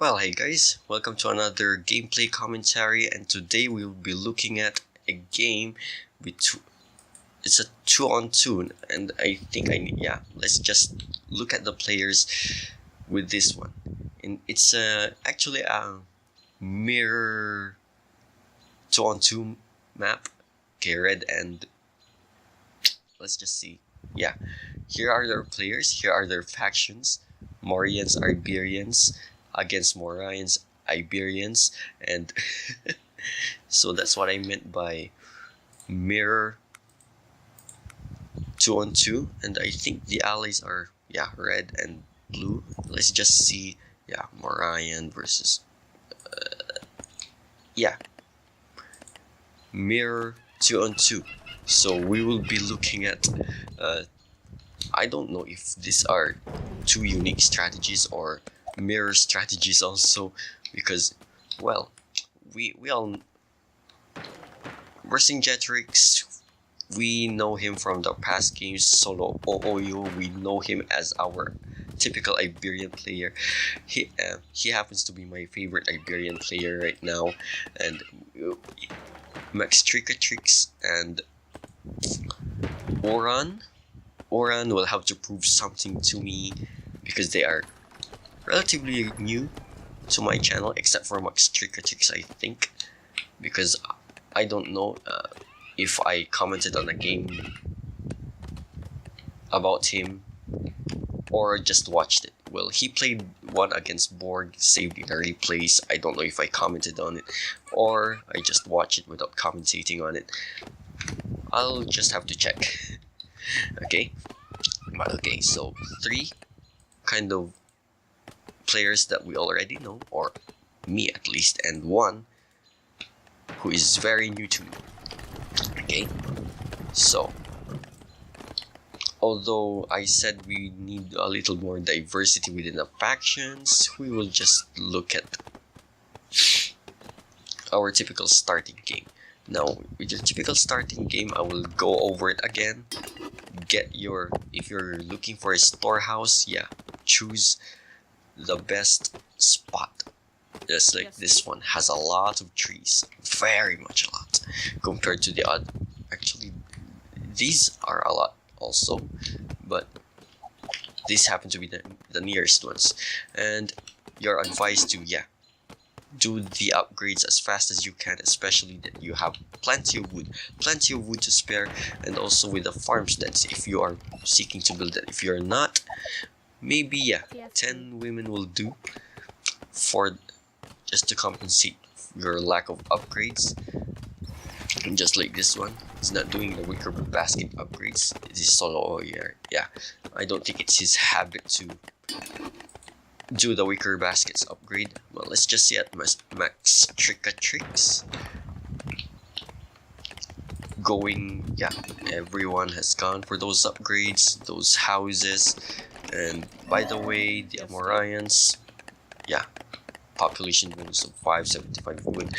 Well, hey guys, welcome to another gameplay commentary, and today we will be looking at a game with it's a 2-on-2, and I think let's just look at the players with this one. And it's actually a mirror 2-on-2 map. Okay, red and let's just see. Yeah, here are their players, here are their factions. Morians, Iberians against Morians, Iberians, and so that's what I meant by mirror 2-on-2. And I think the allies are red and blue. Let's just see. Morian versus mirror 2-on-2. So we will be looking at I don't know if these are two unique strategies or mirror strategies also, because well, we all Vercingetorix, we know him from the past games. Solo OOU, we know him as our typical Iberian player. He happens to be my favorite Iberian player right now, and Max Trickatrix and Oran will have to prove something to me because they are relatively new to my channel, except for Max Trickatrix, I think, because I don't know if I commented on a game about him or just watched it. Well, he played one against Borg, saved in a replays. I don't know if I commented on it or I just watched it without commentating on it. I'll just have to check. Okay, so three kind of players that we already know, or me at least, and one who is very new to me. Okay, so although I said we need a little more diversity within the factions, we will just look at our typical starting game. Now, with your typical starting game, I will go over it again. If you're looking for a storehouse, choose the best spot. Just like this one has a lot of trees, very much a lot, compared to the other. Actually, these are a lot also, but these happen to be the nearest ones. And you're advised to do the upgrades as fast as you can, especially that you have plenty of wood to spare, and also with the farmsteads if you are seeking to build it. If you're not, maybe 10 women will do, for just to compensate your lack of upgrades. And just like this one, he's not doing the wicker basket upgrades. It is solo here. I don't think it's his habit to do the wicker baskets upgrade. Well, let's just see at Max Trickatrix going. Everyone has gone for those upgrades, those houses. And by the way, the Amorians, population bonus of 575 wood,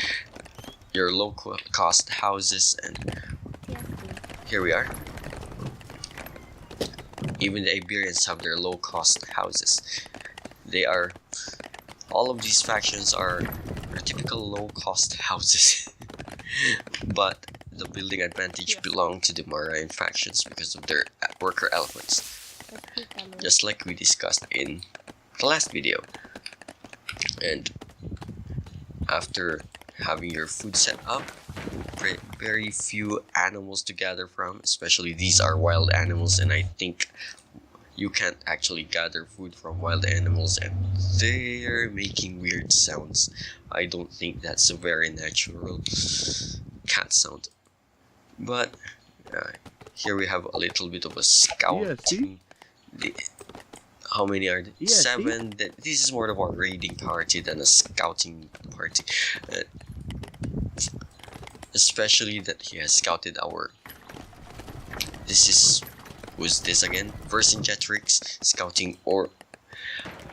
your low cost houses, and here we are. Even the Iberians have their low cost houses. All of these factions are typical low cost houses. But the building advantage belong to the Marian factions because of their worker elephants, just like we discussed in the last video. And after having your food set up, very few animals to gather from, especially these are wild animals, and I think you can't actually gather food from wild animals, and they're making weird sounds. I don't think that's a very natural cat sound. But here we have a little bit of a scout. How many are there? 7. This is more of a raiding party than a scouting party. Especially that he has scouted our... Who's this again? Vercingetorix scouting, or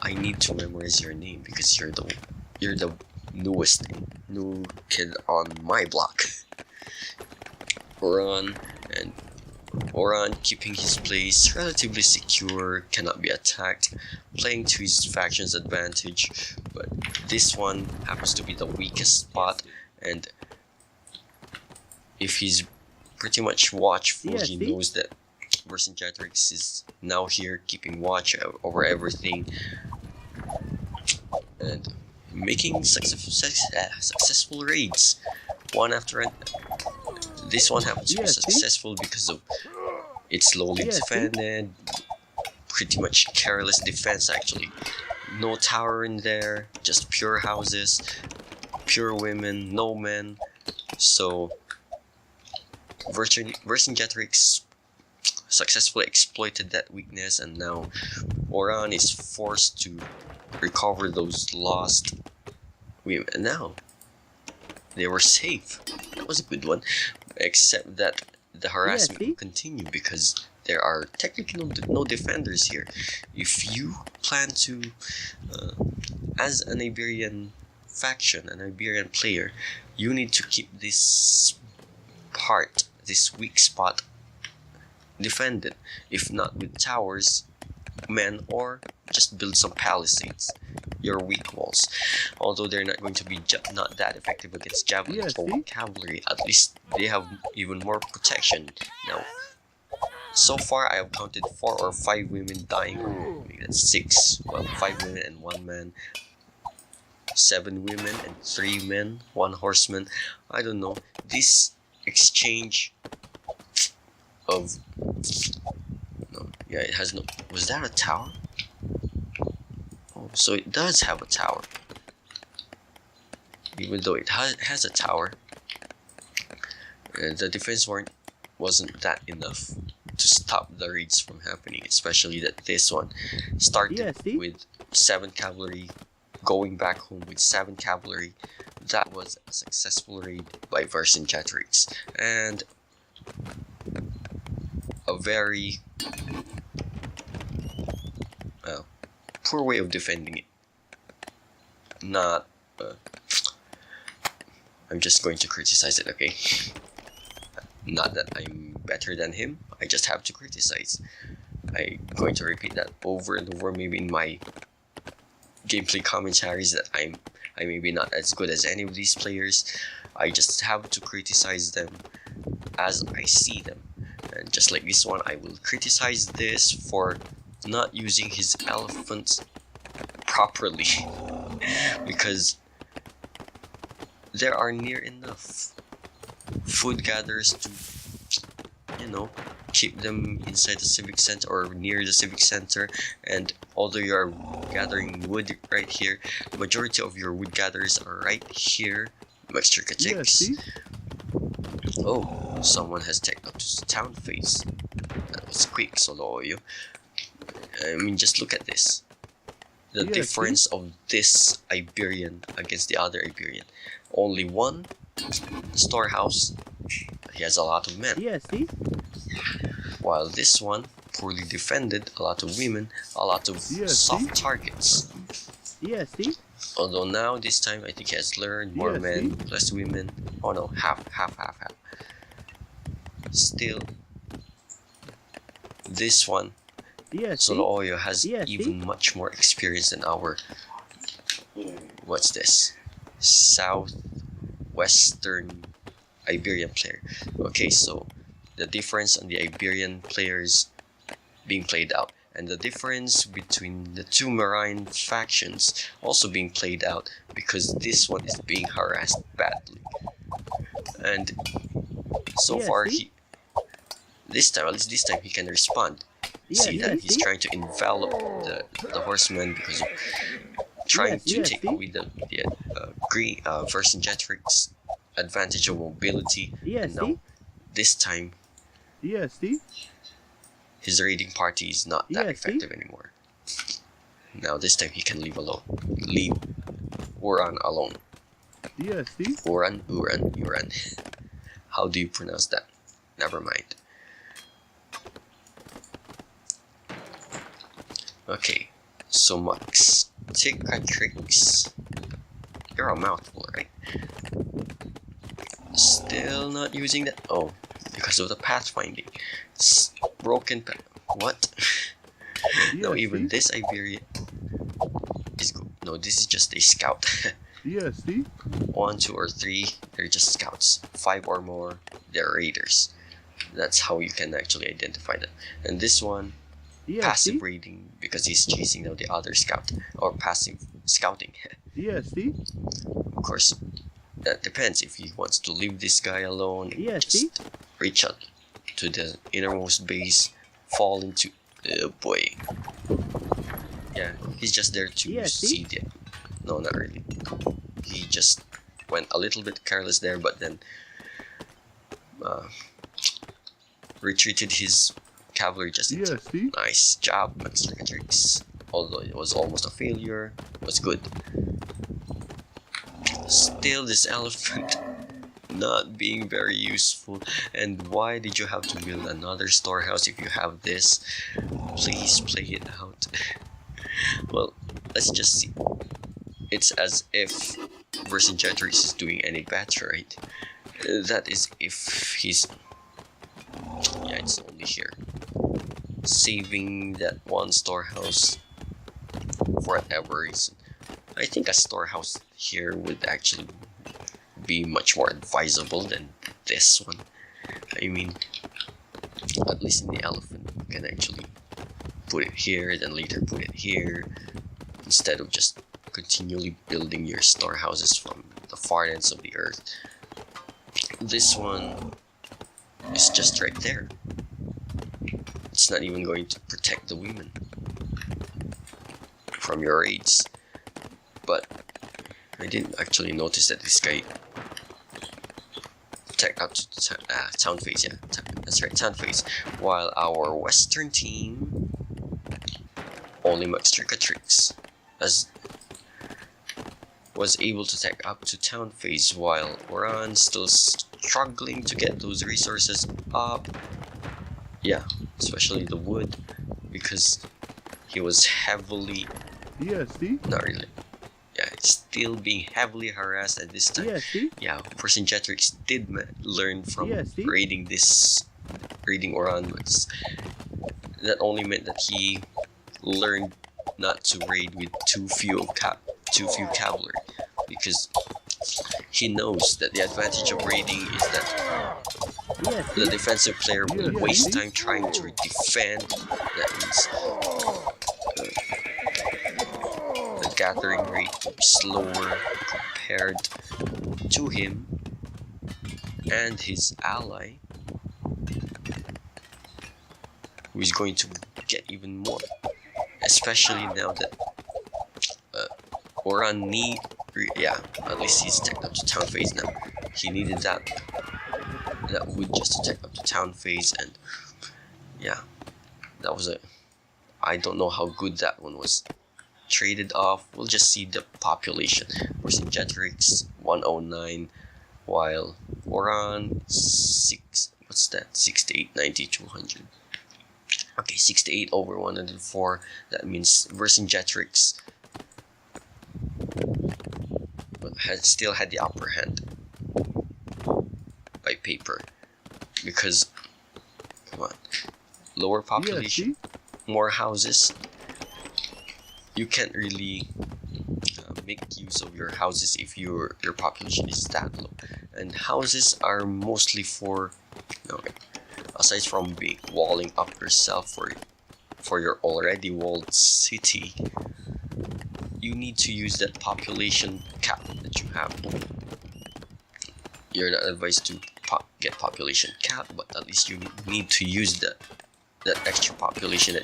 I need to memorize your name because you're the newest new kid on my block. Run, and Oran keeping his place relatively secure, cannot be attacked, playing to his faction's advantage, but this one happens to be the weakest spot, and if he's pretty much watchful, he knows that Vercingetorix is now here keeping watch over everything and making successful raids one after another. This one happens to be successful because of it's lowly defended, pretty much careless defense actually. No tower in there, just pure houses, pure women, no men. So Vercingetorix successfully exploited that weakness, and now Oran is forced to recover those lost women. And now they were safe. That was a good one, except that the harassment will continue because there are technically no defenders here. If you plan to, as an Iberian faction, an Iberian player, you need to keep this part, this weak spot, defended. If not with towers, men, or just build some palisades, your weak walls. Although they're not going to be not that effective against javelins or cavalry, at least they have even more protection. Now, so far I have counted 4 or 5 women dying. Maybe that's 6. Well, 5 women and 1 man. 7 women and 3 men, 1 horseman. I don't know. This exchange of it has no. Was that a tower? Oh, so it does have a tower. Even though it has a tower, the defense wasn't that enough to stop the raids from happening. Especially that this one started with 7 cavalry, going back home with 7 cavalry. That was a successful raid by Vercingetorix, and a very poor way of defending it. Not I'm just going to criticize it, okay? Not that I'm better than him, I just have to criticize. I'm going to repeat that over and over, maybe in my gameplay commentaries, that I may be not as good as any of these players. I just have to criticize them as I see them. And just like this one, I will criticize this for not using his elephants properly because there are near enough food gatherers to, keep them inside the civic center or near the civic center. And although you are gathering wood right here, the majority of your wood gatherers are right here. Extra chicks. Oh, someone has taken up to the town phase. That was quick, Soloyo. I mean, just look at this. The difference of this Iberian against the other Iberian. Only 1 storehouse. He has a lot of men. While this one, poorly defended, a lot of women, a lot of soft targets. Although now, this time, I think he has learned more men, less women. Oh no, half. Still, this one, Solo Oyo has even much more experience than our, what's this, southwestern Iberian player. Okay, so the difference on the Iberian players being played out, and the difference between the 2 marine factions also being played out, because this one is being harassed badly. And so far, at least this time he can respond. See that he's trying to envelop the horsemen because of trying to take away the Vercingetorix advantage of mobility. And now, this time, his raiding party is not that effective anymore. Now this time he can leave Oran alone. Uran. How do you pronounce that? Never mind. Okay, so Mux, Cicatrix. You're a mouthful, right? Still not using that. Oh, because of the pathfinding. Broken what? No, even this Iberia is good. No, this is just a scout. Yeah, see? 1, 2, or 3, they're just scouts. 5 or more, they're raiders. That's how you can actually identify them. And this one, Yeah, passive see? raiding, because he's chasing down the other scout, or passive scouting. Yeah, see? Of course, that depends. If he wants to leave this guy alone, Yeah, just see? reach out to the innermost base, fall into. Oh boy. Yeah, he's just there to Yeah, see the. No, not really. He just went a little bit careless there, but then retreated his cavalry just in Yeah, time. see? Nice job, Mr. Catrix. Although it was almost a failure, it was good. Still, this elephant not being very useful. And why did you have to build another storehouse if you have this? Please play it out. Well, let's just see. It's as if Vercingetorix is doing any better, right? That is if he's... Yeah, it's only here. Saving that one storehouse for whatever reason. I think a storehouse here would actually be much more advisable than this one. I mean, at least in the elephant, you can actually put it here, then later put it here, instead of just continually building your storehouses from the far ends of the earth. This one is just right there. It's not even going to protect the women from your raids. But I didn't actually notice that this guy attacked up to town phase. Yeah, that's right, town phase. While our western team only Max Tricks as was able to take up to town phase, while Oran still struggling to get those resources up. Yeah, especially the wood, because he was heavily... Yeah, see? Not really. Yeah, still being heavily harassed at this time. Yeah, see? Yeah, Vercingetorix did learn from Yeah, see? raiding Oran, but that only meant that he learned not to raid with too few cavalry, because he knows that the advantage of raiding is that the defensive player will waste time trying to defend. That means the gathering rate will be slower compared to him and his ally, who is going to get even more, especially now that Oran at least he's attacked up to town phase now. He needed that would just attack up to town phase, and yeah, that was I don't know how good that one was. Traded off, we'll just see the population. Vercingetorix 109, while Oran 68, 90, 200. Okay, 68 over 104. That means Vercingetorix still had the upper hand by paper, because come on, lower population, more houses. You can't really make use of your houses if your population is that low, and houses are mostly for, aside from walling up yourself for your already walled city, you need to use that population cap that you have. You're not advised to get population cap, but at least you need to use that extra population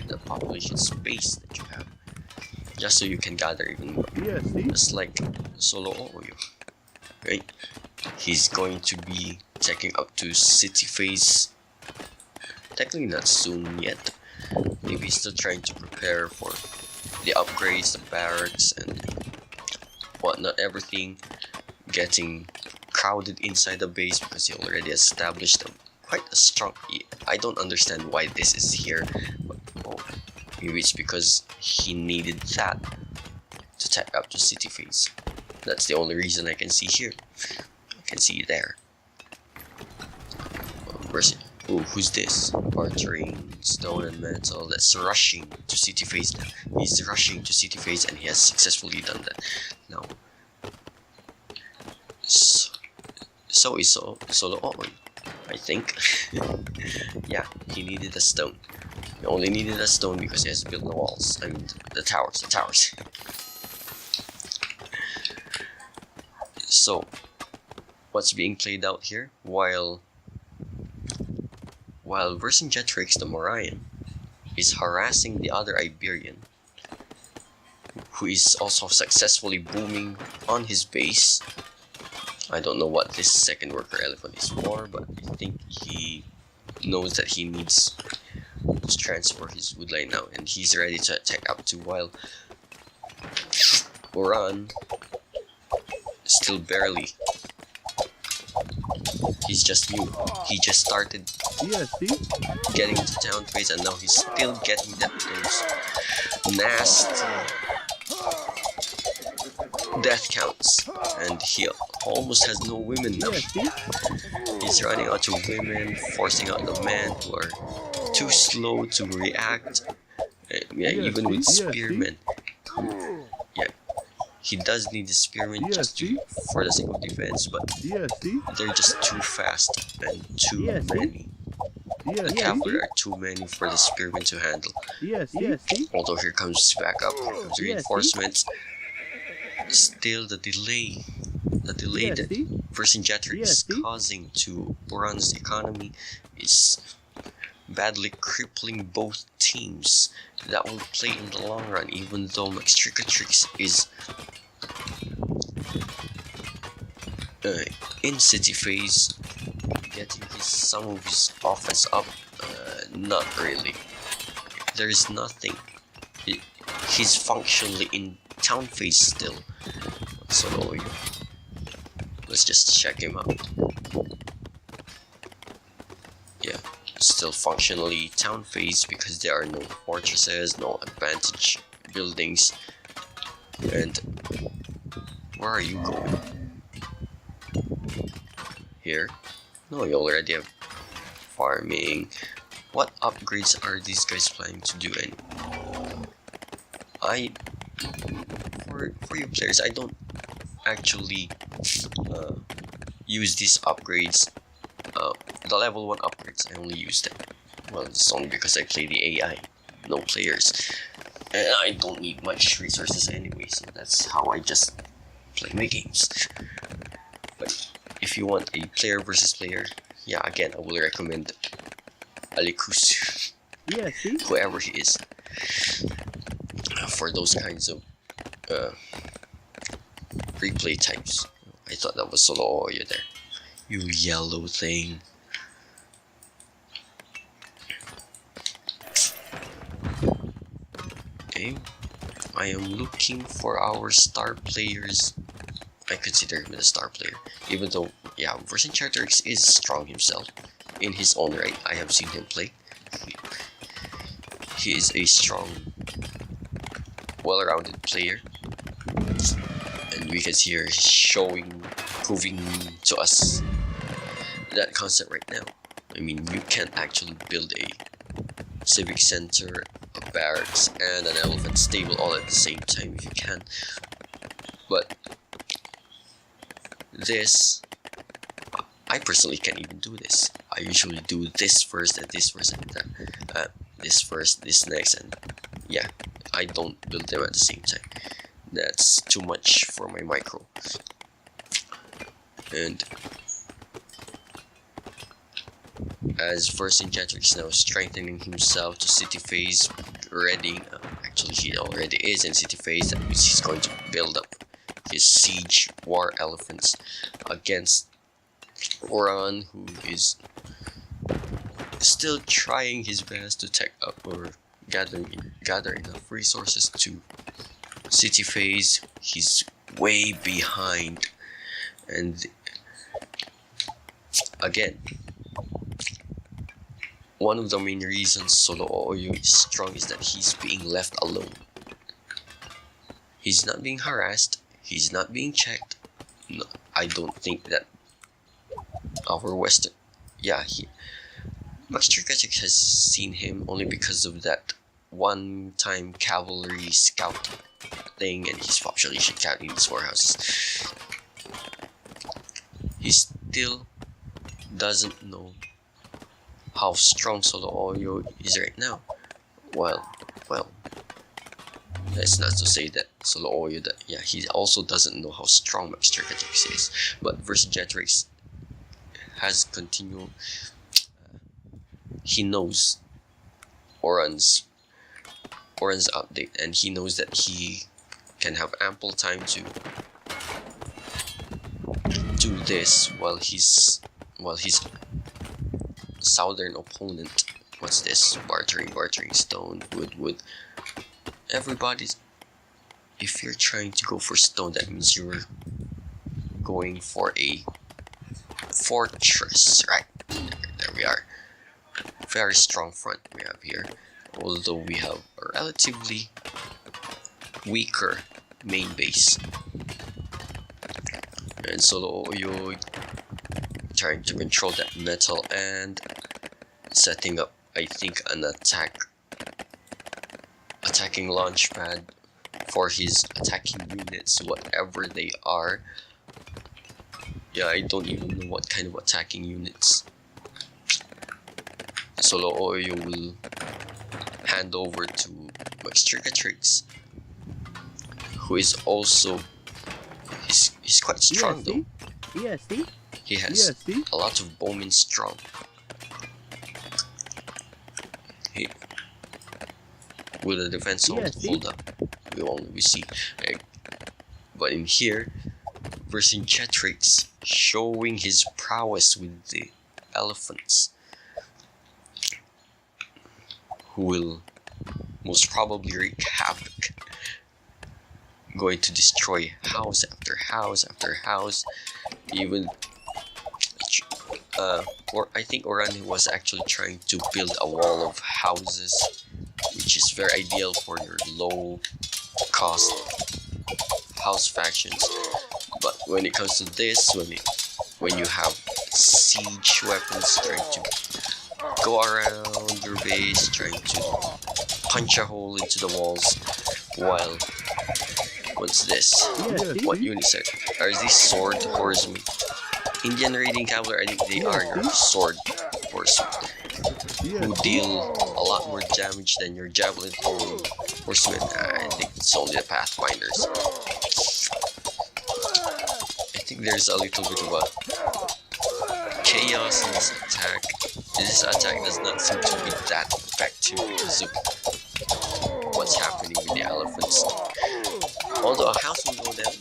the population space that you have, just so you can gather even more. Yeah, see? Just like Solo Oyo, right? He's going to be checking up to city phase. Technically not soon yet. Maybe he's still trying to prepare for the upgrades, the barracks, and whatnot. Everything getting crowded inside the base because he already established quite a strong... I don't understand why this is here, but maybe it's because he needed that to tech up to city phase. That's the only reason I can see here. I can see there. Where's it? Oh, who's this? Bartering stone and metal. That's rushing to city phase. He's rushing to city phase, and he has successfully done that. Now, so is Solo Oy, I think. Yeah, he needed a stone. He only needed a stone because he has built the walls. I mean, the towers. So, what's being played out here? While Vercingetorix the Morian is harassing the other Iberian, who is also successfully booming on his base. I don't know what this second worker elephant is for, but I think he knows that he needs to transfer his woodline now, and he's ready to attack up to, while Oran still barely. He's just new. He just started getting into town phase, and now he's still getting those nasty death counts, and he almost has no women now. He's running out to women, forcing out the men who are too slow to react. Yeah, even with spearmen. Yeah, he does need the spearmen just for the sake of defense, but they're just too fast and too many. The cavalry are too many for the spearmen to handle. Although here comes backup, here comes reinforcements. Still, the delay that Vercingetorix is causing to Oran's economy is badly crippling both teams. That will play in the long run, even though Maxtricatrix is in city phase, getting some of his offense up. Not really. There is nothing. He's functionally in town phase still. So let's just check him out. Yeah, still functionally town phase because there are no fortresses, no advantage buildings. And where are you going? Here? No, you already have farming. What upgrades are these guys planning to do? And for you players, I don't actually use these upgrades. The level 1 upgrades, I only use them. Well, it's only because I play the AI, no players, and I don't need much resources anyway, so that's how I just play my games. But if you want a player versus player, yeah, again, I will recommend Alikus, whoever he is, for those kinds of replay types. I thought that was Solo Oyo there. You yellow thing. Okay, I am looking for our star players. I consider him a star player, even though, yeah, Vercingetorix is strong himself in his own right. I have seen him play. He is a strong, well-rounded player, and we can see here proving to us that concept right now. I mean, you can't actually build a civic center, a barracks, and an elephant stable all at the same time if you can. But this, I personally can't even do this. I usually do this first and this first and that. This first, this next, and yeah, I don't build them at the same time. That's too much for my micro. And as Vercingetorix now strengthening himself to city phase, ready. Actually, he already is in city phase. That means he's going to build up his siege war elephants against Oran, who is still trying his best to tech up or gather enough resources to city phase. He's way behind, and again, one of the main reasons Solo Oyo is strong is that he's being left alone. He's not being harassed, he's not being checked. No, I don't think that our Western, yeah, Max Trikatic has seen him only because of that one-time cavalry scout thing and his population count in his warehouses. He still doesn't know how strong Solo Oyo is right now. Well, that's not to say that Solo Oyo, he also doesn't know how strong Max Trikatic is. But Vercingetorix has continued. He knows Oran's update, and he knows that he can have ample time to do this while his southern opponent. What's this? Bartering, stone, wood. Everybody's. If you're trying to go for stone, that means you're going for a fortress, right? There we are. Very strong front we have here, although we have a relatively weaker main base. And Solo Oyo trying to control that metal and setting up, I think, an attacking launch pad for his attacking units, whatever they are. Yeah, I don't even know what kind of attacking units Solo Oyo will hand over to Max Trikatrix, who is also he's quite strong though. ESD? He has a lot of bowmen strong. Will the defense hold up? We see. But in here, Vercingetorix showing his prowess with the elephants, who will most probably wreak havoc, going to destroy house after house after house. Even or I think Oran was actually trying to build a wall of houses, which is very ideal for your low cost house factions. But when it comes to this, when you have siege weapons trying to go around your base, trying to punch a hole into the walls, while what's this? What units are these? Sword horsemen. Indian raiding cavalry, I think they are your sword horsemen, who deal a lot more damage than your javelin horsemen. I think it's only the pathfinders. I think there's a little bit of a chaos in this attack. This attack does not seem to be that effective because of what's happening with the elephants. Although a house will go down,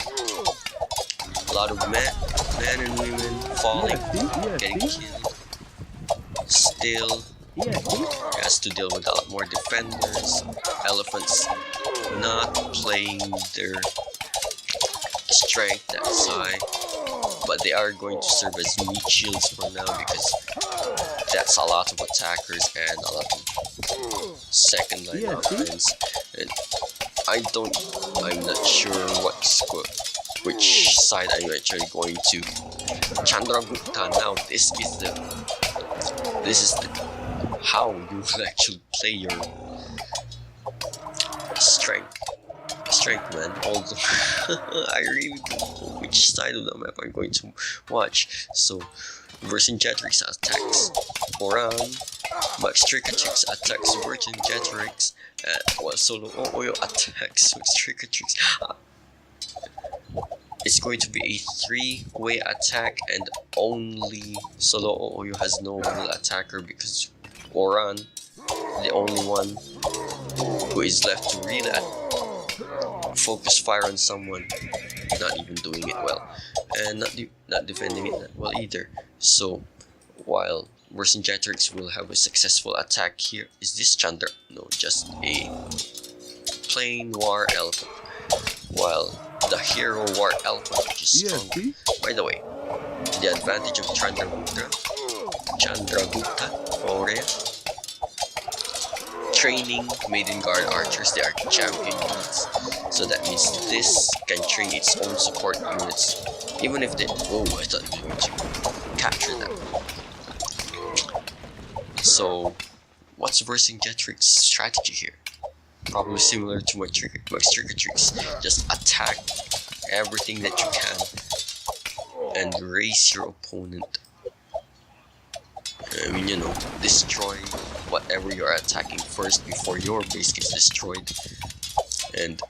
a lot of men and women falling, getting killed. Still, he has to deal with a lot more defenders. Elephants not playing their strength that high, but they are going to serve as meat shields for now, because that's a lot of attackers and a lot of second line offense. And I'm not sure which side I'm actually going to. Chandragupta, now this is the how you will actually play your strength, man. Although I really don't know which side of the map I'm going to watch. So Vercingetorix attacks Oran, Max Trikatrix attacks Vercingetorix, while Solo Oyo attacks Max Trikatrix. It's going to be a three-way attack, and only Solo Oyo has no real attacker, because Oran, the only one who is left to really focus fire on someone, not even doing it well, and not defending it that well either. So while Vercingetorix will have a successful attack here, is this Chandra? No, just a plain war elephant. While the hero war elephant, which is strong. By the way, the advantage of Chandragupta Maurya, training Maiden Guard archers. They are champion units, so that means this can train its own support units, even if they. Oh, I thought you were going to capture them. So, what's Vercingetorix's strategy here? Probably similar to Max Trickatrix. Just attack everything that you can and raise your opponent. I mean, you know, destroy whatever you're attacking first before your base gets destroyed. And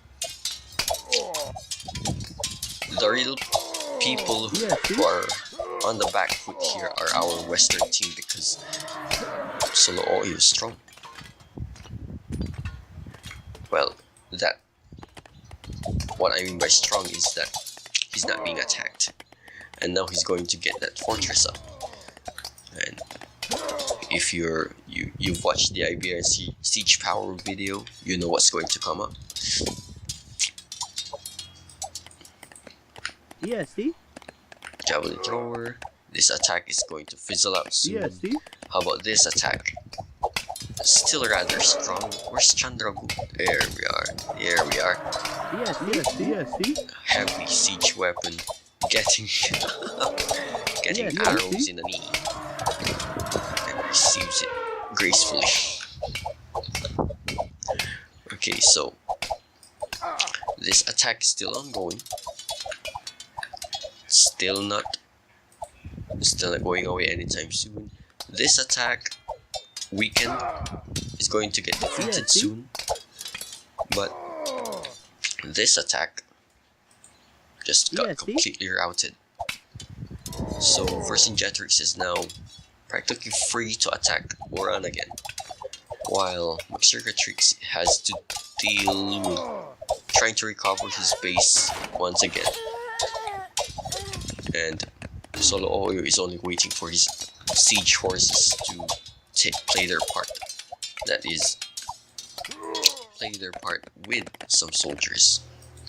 the real people who are on the back foot here are our Western team, because Solo Oyo is strong. Well, what I mean by strong is that he's not being attacked, and now he's going to get that fortress up. And if you've watched the Iberian Siege Power video, you know what's going to come up. ESD? Javelin thrower. This attack is going to fizzle out soon. ESD? How about this attack? Still rather strong. Where's Chandragu? There we are. There we are. ESD? Heavy siege weapon. Getting arrows in the knee. And receives it gracefully. Okay, so this attack is still ongoing. Still not going away anytime soon. This attack weakened is going to get defeated soon, but this attack just got completely routed. So Vercingetorix is now practically free to attack Oran again, while Max Trickatrix has to deal with trying to recover his base once again. And Solo Oyo is only waiting for his siege horses to play their part. That is, play their part with some soldiers.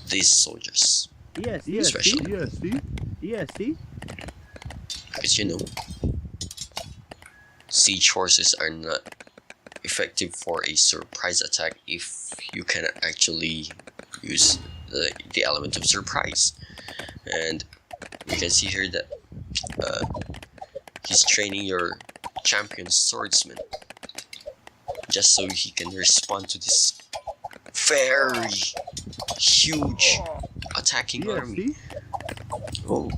These soldiers. Especially. Because you know, siege horses are not effective for a surprise attack if you cannot actually use the element of surprise. And you can see here that he's training your champion swordsman just so he can respond to this very huge attacking army. Oh,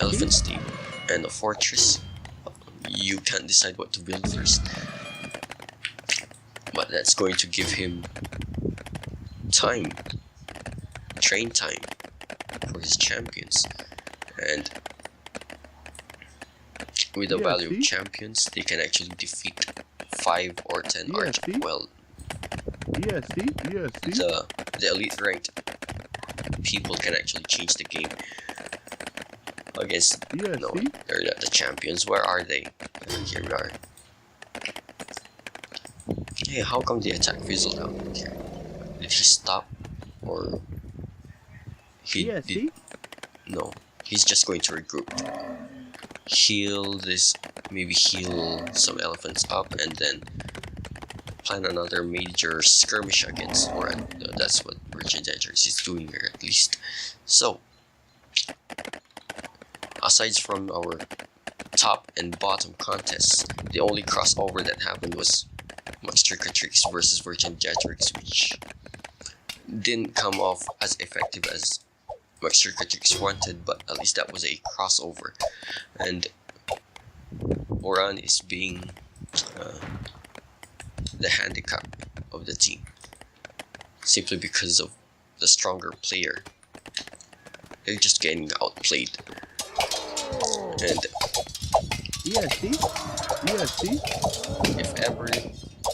elephant stable and a fortress. You can't decide what to build first, but that's going to give him time, train time for his champions. And with the value of champions, they can actually defeat 5 or 10 archers. Well, the elite ranked people can actually change the game. I guess no, they're not the champions. Where are they? Here we are. Hey, how come the attack fizzled out here? Did he stop, or he did? No, he's just going to regroup. Heal this, maybe heal some elephants up, and then plan another major skirmish against Oran. That's what Vercingetorix is doing here, at least. So, aside from our top and bottom contests, the only crossover that happened was Max Trickatrix versus Vercingetorix, which didn't come off as effective as Max Trickatrix wanted, but at least that was a crossover. And Oran is being the handicap of the team, simply because of the stronger player. They're just getting outplayed. And if ever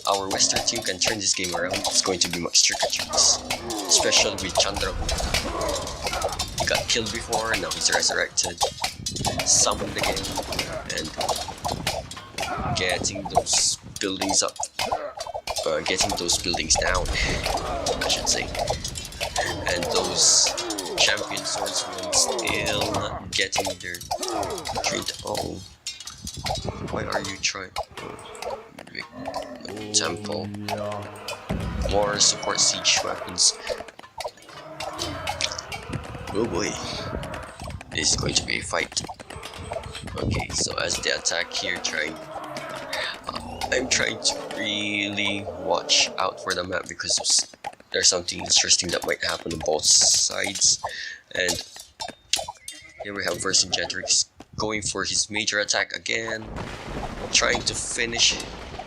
our Western team can turn this game around, it's going to be Max Trickatrix, especially with Chandragu. He got killed before, now he's resurrected, summoned again, and getting those buildings up, getting those buildings down, I should say. And those champion swordsmen still not getting their trained. Oh, why are you trying? Temple. More support siege weapons. Oh boy, this is going to be a fight. Okay, so as they attack here, trying. I'm trying to really watch out for the map because there's something interesting that might happen on both sides. And here we have Vercingetorix going for his major attack again, trying to finish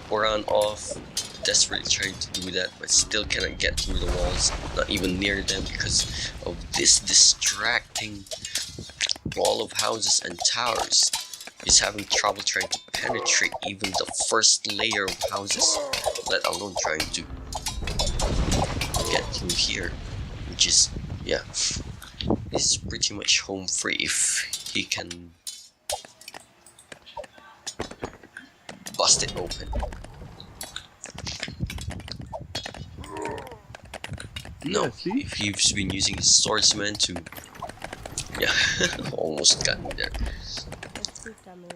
Oran off, desperately trying to do that, but still cannot get through the walls, not even near them because of this distracting wall of houses and towers. He's having trouble trying to penetrate even the first layer of houses, let alone trying to get through here, which is, yeah, this is pretty much home free if he can bust it open. No, if he's been using his swordsman to, yeah, almost got me there.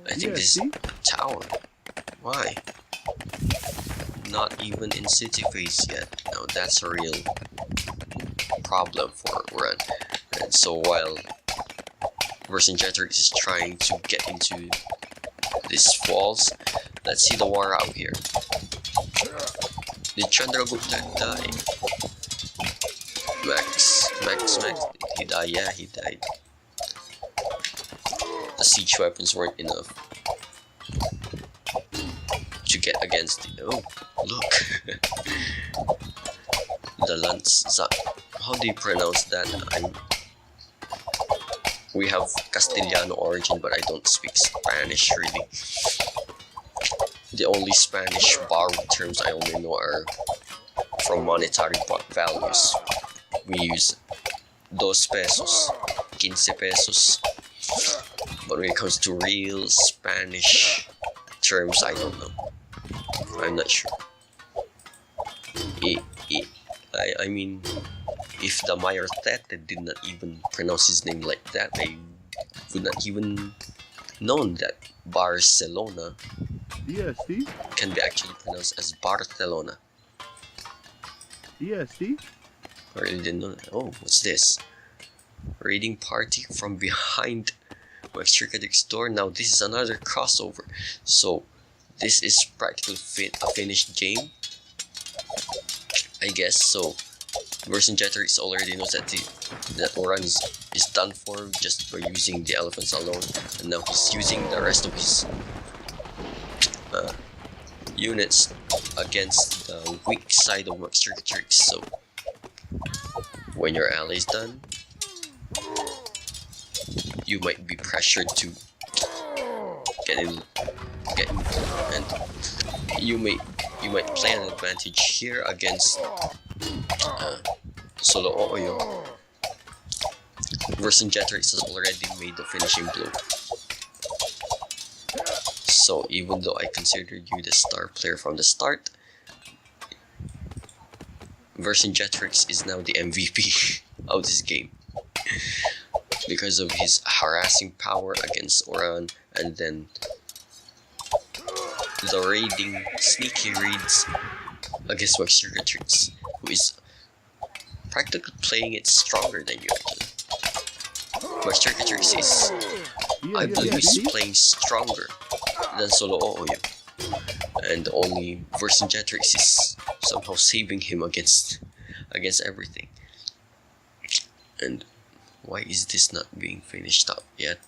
I think this is tower. Why? Not even in city phase yet. Now that's a real problem for Oran. And so while Vercingetorix is trying to get into these walls, let's see the war out here. Did Chandragupta die? Max. Did he die? Yeah, he died. The siege weapons weren't enough to get against it. Oh, look. The Lanza. How do you pronounce that? We have Castellano origin, but I don't speak Spanish really. The only Spanish borrowed terms I only know are from monetary values. We use 2 pesos, 15 pesos. But when it comes to real Spanish terms, I don't know. I'm not sure. I mean, if the Mayor Tete did not even pronounce his name like that, I would not even known that Barcelona can be actually pronounced as Barcelona. I really didn't know that. Oh, what's this? Raiding party from behind Vercingetorix's door. Now this is another crossover. So this is practically a finished game, I guess. So Vercingetorix already knows that Oran is done for just by using the elephants alone, and now he's using the rest of his units against the weak side of Vercingetorix. So when your ally is done, you might be pressured to get in, and you might play an advantage here against Solo Oyo. Vercingetorix has already made the finishing blow. So even though I considered you the star player from the start, Vercingetorix is now the MVP of this game because of his harassing power against Oran, and then the raiding sneaky raids against Vercingetorix, who is practically playing it stronger than you actually. Vercingetorix is, I believe, is playing stronger than Solo Oyo, and only Vercingetorix is somehow saving him against everything. And why is this not being finished up yet?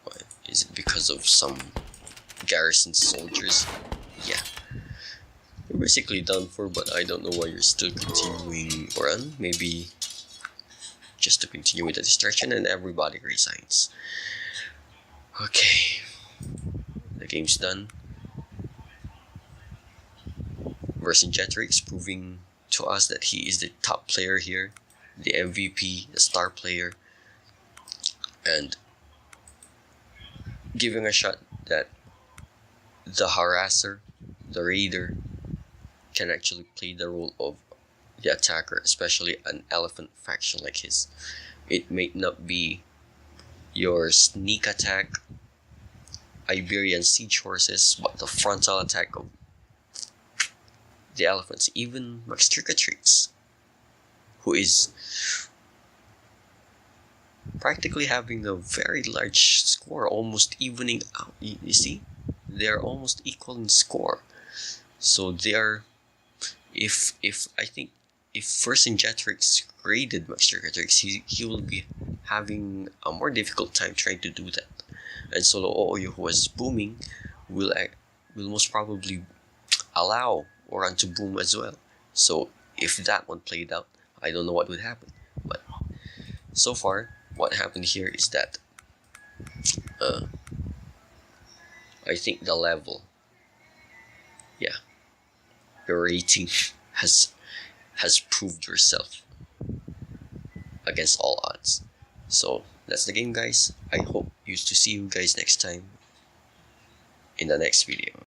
Why? Is it because of some garrison soldiers? Yeah, you're basically done for, but I don't know why you're still continuing Oran. Maybe just to continue with the distraction, and everybody resigns. Okay, the game's done. Vercingetorix proving to us that he is the top player here, the MVP, the star player, and giving a shot that the harasser, the raider, can actually play the role of the attacker, especially an elephant faction like his. It may not be your sneak attack, Iberian siege horses, but the frontal attack of the elephants, even Vercingetorix, who is practically having a very large score, almost evening out. You see, they're almost equal in score. So they are, if I think if Vercingetorix graded Maxtercatrix, he will be having a more difficult time trying to do that. And Solo Ooyo, who was booming, will most probably allow Oran to boom as well. So if that one played out, I don't know what would happen. But so far, what happened here is that I think the level, yeah, your rating has proved yourself against all odds. So that's the game, guys. I hope to see you guys next time in the next video.